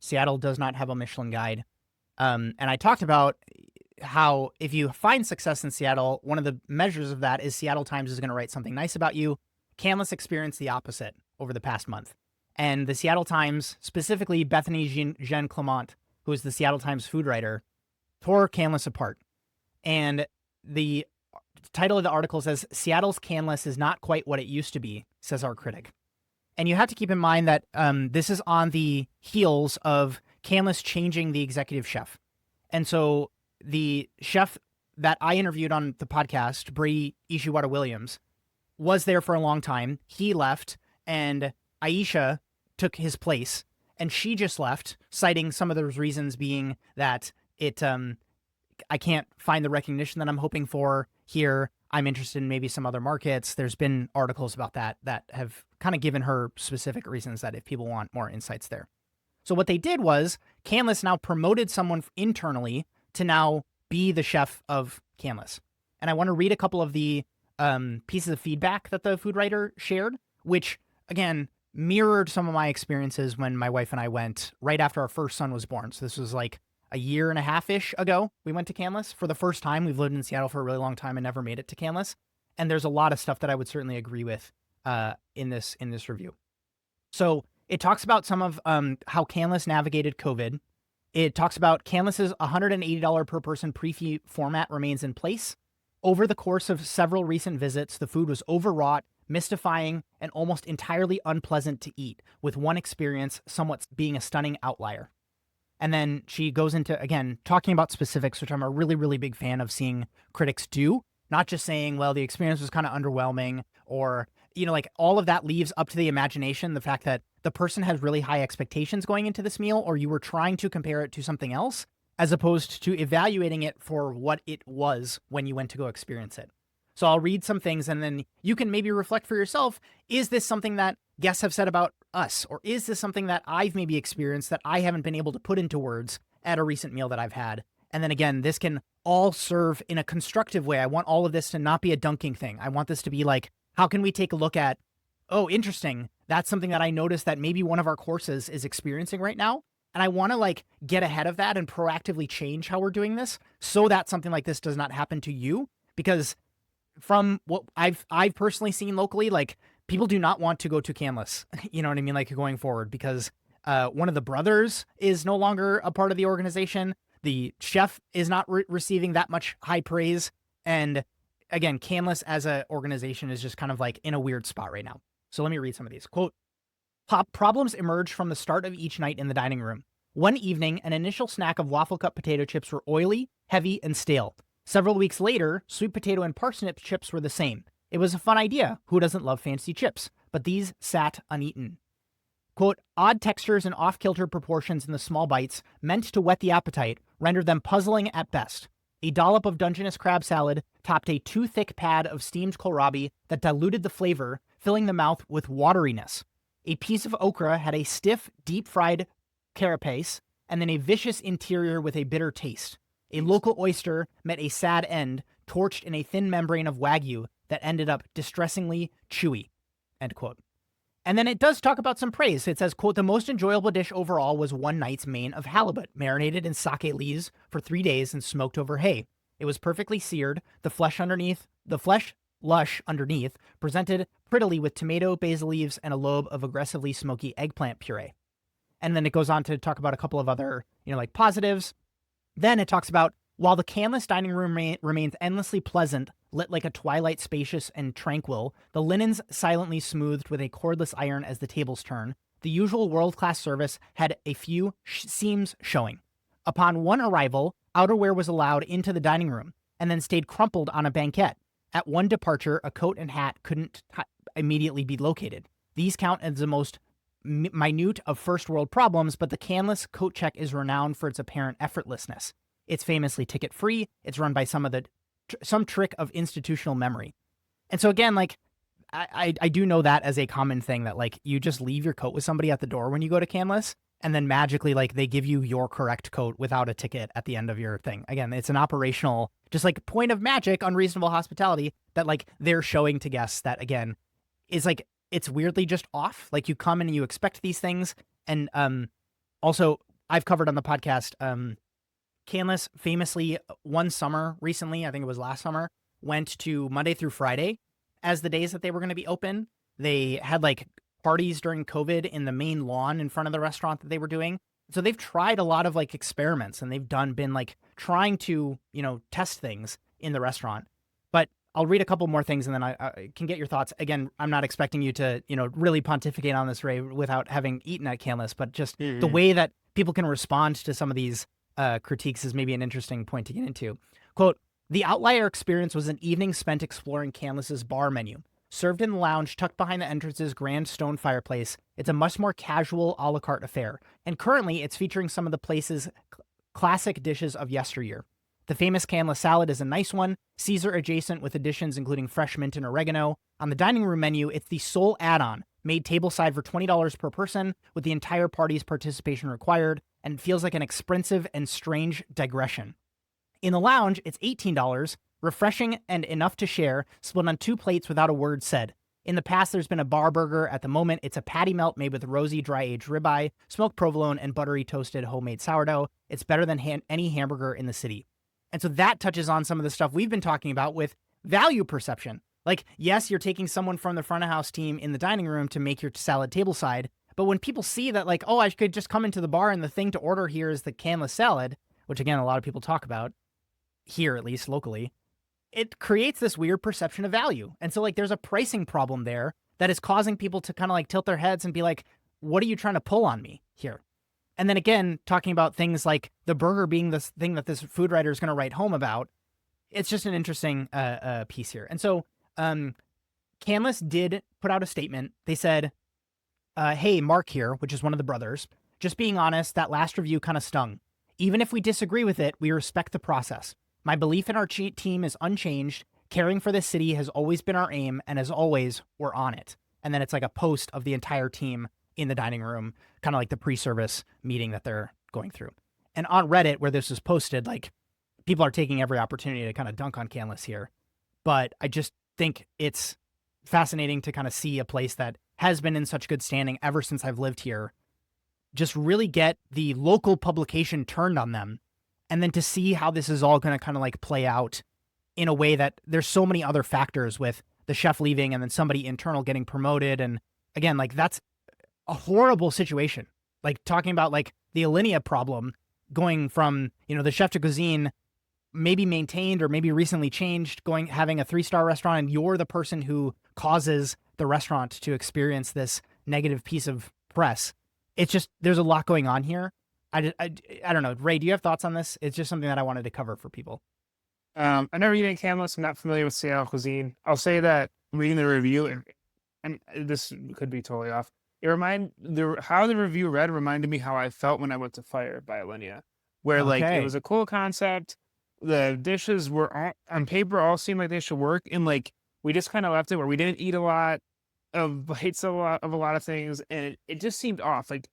Seattle does not have a Michelin guide. And I talked about how if you find success in Seattle, one of the measures of that is Seattle Times is going to write something nice about you. Canlis experienced the opposite over the past month. And the Seattle Times, specifically Bethany Jean Clement, who is the Seattle Times food writer, tore Canlis apart. And the title of the article says, "Seattle's Canlis is not quite what it used to be," says our critic. And you have to keep in mind that this is on the heels of Canlis changing the executive chef. And so the chef that I interviewed on the podcast, Brady Ishiwata Williams, was there for a long time. He left, and Aisha took his place, and she just left, citing some of those reasons being that I can't find the recognition that I'm hoping for here. I'm interested in maybe some other markets. There's been articles about that have kind of given her specific reasons that if people want more insights there. So what they did was Canlis now promoted someone internally to now be the chef of Canlis. And I want to read a couple of the pieces of feedback that the food writer shared, which, again, mirrored some of my experiences when my wife and I went right after our first son was born. So this was like a year and a half-ish ago. We went to Canlis for the first time. We've lived in Seattle for a really long time and never made it to Canlis. And there's a lot of stuff that I would certainly agree with in this review. So it talks about some of how Canlis navigated COVID. It talks about Canlis's $180 per person pre-fee format remains in place. Over the course of several recent visits, the food was overwrought, mystifying, and almost entirely unpleasant to eat, with one experience somewhat being a stunning outlier. And then she goes into, again, talking about specifics, which I'm a really, really big fan of seeing critics do, not just saying, well, the experience was kind of underwhelming, or, like all of that leaves up to the imagination, the fact that the person has really high expectations going into this meal, or you were trying to compare it to something else, as opposed to evaluating it for what it was when you went to go experience it. So I'll read some things and then you can maybe reflect for yourself. Is this something that guests have said about us? Or is this something that I've maybe experienced that I haven't been able to put into words at a recent meal that I've had? And then again, this can all serve in a constructive way. I want all of this to not be a dunking thing. I want this to be like, how can we take a look at, oh, interesting. That's something that I noticed that maybe one of our courses is experiencing right now. And I want to get ahead of that and proactively change how we're doing this so that something like this does not happen to you. Because from what I've personally seen locally, people do not want to go to Canlis, you know what I mean? Going forward, because one of the brothers is no longer a part of the organization. The chef is not receiving that much high praise. And again, Canlis as an organization is just kind of in a weird spot right now. So let me read some of these. Quote, problems emerged from the start of each night in the dining room. One evening, an initial snack of waffle cup potato chips were oily, heavy, and stale. Several weeks later, sweet potato and parsnip chips were the same. It was a fun idea. Who doesn't love fancy chips? But these sat uneaten. Quote, odd textures and off-kilter proportions in the small bites meant to whet the appetite rendered them puzzling at best. A dollop of Dungeness crab salad topped a too thick pad of steamed kohlrabi that diluted the flavor, filling the mouth with wateriness. A piece of okra had a stiff, deep-fried carapace, and then a vicious interior with a bitter taste. A local oyster met a sad end, torched in a thin membrane of Wagyu that ended up distressingly chewy, end quote. And then it does talk about some praise. It says, quote, the most enjoyable dish overall was one night's main of halibut, marinated in sake leaves for 3 days and smoked over hay. It was perfectly seared, the flesh lush underneath, presented prettily with tomato, basil leaves, and a lobe of aggressively smoky eggplant puree. And then it goes on to talk about a couple of other, positives. Then it talks about, while the Canlis dining room remains endlessly pleasant, lit like a twilight, spacious and tranquil, the linens silently smoothed with a cordless iron as the tables turn, the usual world-class service had a few seams showing. Upon one arrival, outerwear was allowed into the dining room, and then stayed crumpled on a banquette. At one departure, a coat and hat couldn't immediately be located. These count as the most minute of first-world problems, but the Canlis coat check is renowned for its apparent effortlessness. It's famously ticket-free. It's run by some trick of institutional memory. And so again, I do know that as a common thing that you just leave your coat with somebody at the door when you go to Canlis, and then magically they give you your correct coat without a ticket at the end of your thing. Again, it's an operational, just point of magic, unreasonable hospitality that they're showing to guests that, again, is it's weirdly just off. You come and you expect these things. And also I've covered on the podcast. Canlis famously one summer recently, I think it was last summer, went to Monday through Friday as the days that they were going to be open. They had like parties during COVID in the main lawn in front of the restaurant that they were doing. So they've tried a lot of like experiments, and they've been like trying to, test things in the restaurant. But I'll read a couple more things and then I can get your thoughts. Again, I'm not expecting you to, really pontificate on this, Ray, without having eaten at Canlis, but just the way that people can respond to some of these critiques is maybe an interesting point to get into. Quote, "The outlier experience was an evening spent exploring Canlis's bar menu. Served in the lounge tucked behind the entrance's grand stone fireplace, it's a much more casual a la carte affair, and currently it's featuring some of the place's classic dishes of yesteryear. The famous Canlis salad is a nice one, Caesar adjacent with additions including fresh mint and oregano. On the dining room menu, it's the sole add-on, made tableside for $20 per person, with the entire party's participation required, and it feels like an expensive and strange digression. In the lounge, it's $18, refreshing and enough to share, split on 2 plates without a word said. In the past, there's been a bar burger. At the moment, it's a patty melt made with rosy, dry-aged ribeye, smoked provolone, and buttery toasted homemade sourdough. It's better than any hamburger in the city." And so that touches on some of the stuff we've been talking about with value perception. Like, yes, you're taking someone from the front of house team in the dining room to make your salad tableside, but when people see that, like, oh, I could just come into the bar and the thing to order here is the Canlis salad, which again, a lot of people talk about, here at least locally, it creates this weird perception of value. And so like there's a pricing problem there that is causing people to kind of like tilt their heads and be like, what are you trying to pull on me here? And then again, talking about things like the burger being this thing that this food writer is going to write home about, it's just an interesting piece here. And so Canlis did put out a statement. They said, hey, Mark here, which is one of the brothers, just being honest, that last review kind of stung. Even if we disagree with it, we respect the process. My belief in our team is unchanged. Caring for this city has always been our aim, and as always, we're on it. And then it's like a post of the entire team in the dining room, kind of like the pre-service meeting that they're going through. And on Reddit, where this is posted, like people are taking every opportunity to kind of dunk on Canlis here. But I just think it's fascinating to kind of see a place that has been in such good standing ever since I've lived here just really get the local publication turned on them. And then to see how this is all going to kind of like play out in a way that there's so many other factors with the chef leaving and then somebody internal getting promoted. And again, like that's a horrible situation. Like talking about like the Alinea problem going from, the chef de cuisine maybe maintained or maybe recently changed, having a 3-star restaurant, and you're the person who causes the restaurant to experience this negative piece of press. It's just, there's a lot going on here. I don't know. Ray, do you have thoughts on this? It's just something that I wanted to cover for people. I never eaten Canlis. I'm not familiar with Seattle cuisine. I'll say that reading the review, and this could be totally off. How the review read reminded me how I felt when I went to Fire by Alinea, where like it was a cool concept. The dishes were on paper all seemed like they should work, and like we just kind of left it where we didn't eat a lot of bites of a lot of things, and it just seemed off. Like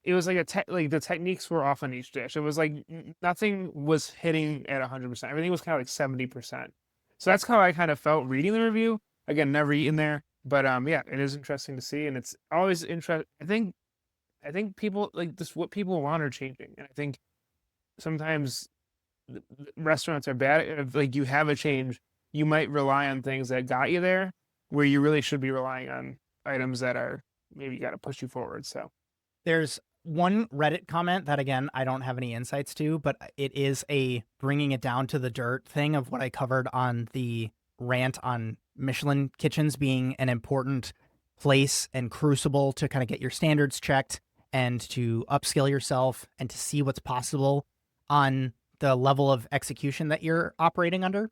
it was like the techniques were off on each dish. It was like nothing was hitting at 100%. Everything was kind of like 70%. So that's how I kind of felt reading the review. Again, never eaten there, but yeah, it is interesting to see, and it's always interesting. I think people like this. What people want are changing, and I think sometimes restaurants are bad. If like you have a change, you might rely on things that got you there, where you really should be relying on items that are maybe got to push you forward. So there's one Reddit comment that, again, I don't have any insights to, but it is a bringing it down to the dirt thing of what I covered on the rant on Michelin kitchens being an important place and crucible to kind of get your standards checked and to upskill yourself and to see what's possible on the level of execution that you're operating under.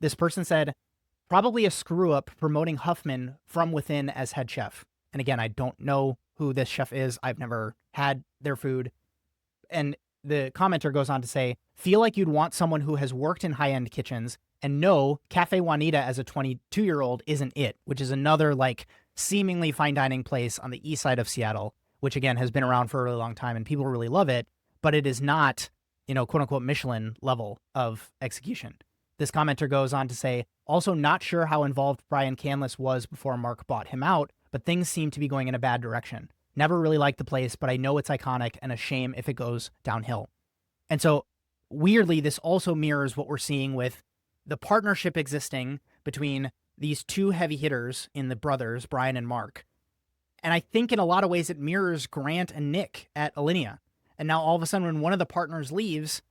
This person said, probably a screw up promoting Huffman from within as head chef. And again, I don't know who this chef is. I've never had their food. And the commenter goes on to say, feel like you'd want someone who has worked in high-end kitchens, and no, Cafe Juanita as a 22-year-old isn't it, which is another like seemingly fine dining place on the east side of Seattle, which again has been around for a really long time and people really love it, but it is not, quote unquote Michelin level of execution. This commenter goes on to say, also not sure how involved Brian Canlis was before Mark bought him out, but things seem to be going in a bad direction. Never really liked the place, but I know it's iconic and a shame if it goes downhill. And so weirdly, this also mirrors what we're seeing with the partnership existing between these two heavy hitters in the brothers, Brian and Mark. And I think in a lot of ways it mirrors Grant and Nick at Alinea. And now all of a sudden when one of the partners leaves,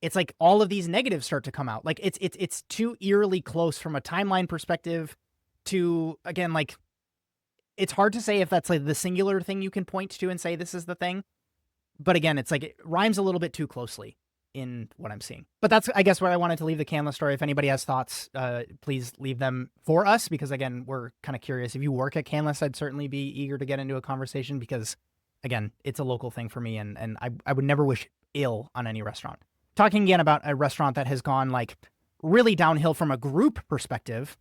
it's like all of these negatives start to come out. Like it's too eerily close from a timeline perspective to, again, like, it's hard to say if that's like the singular thing you can point to and say this is the thing. But again, it's like it rhymes a little bit too closely in what I'm seeing. But that's, I guess, where I wanted to leave the Canlis story. If anybody has thoughts, please leave them for us, because again, we're kind of curious. If you work at Canlis, I'd certainly be eager to get into a conversation, because again, it's a local thing for me, and I would never wish ill on any restaurant. Talking again about a restaurant that has gone like really downhill from a group perspective,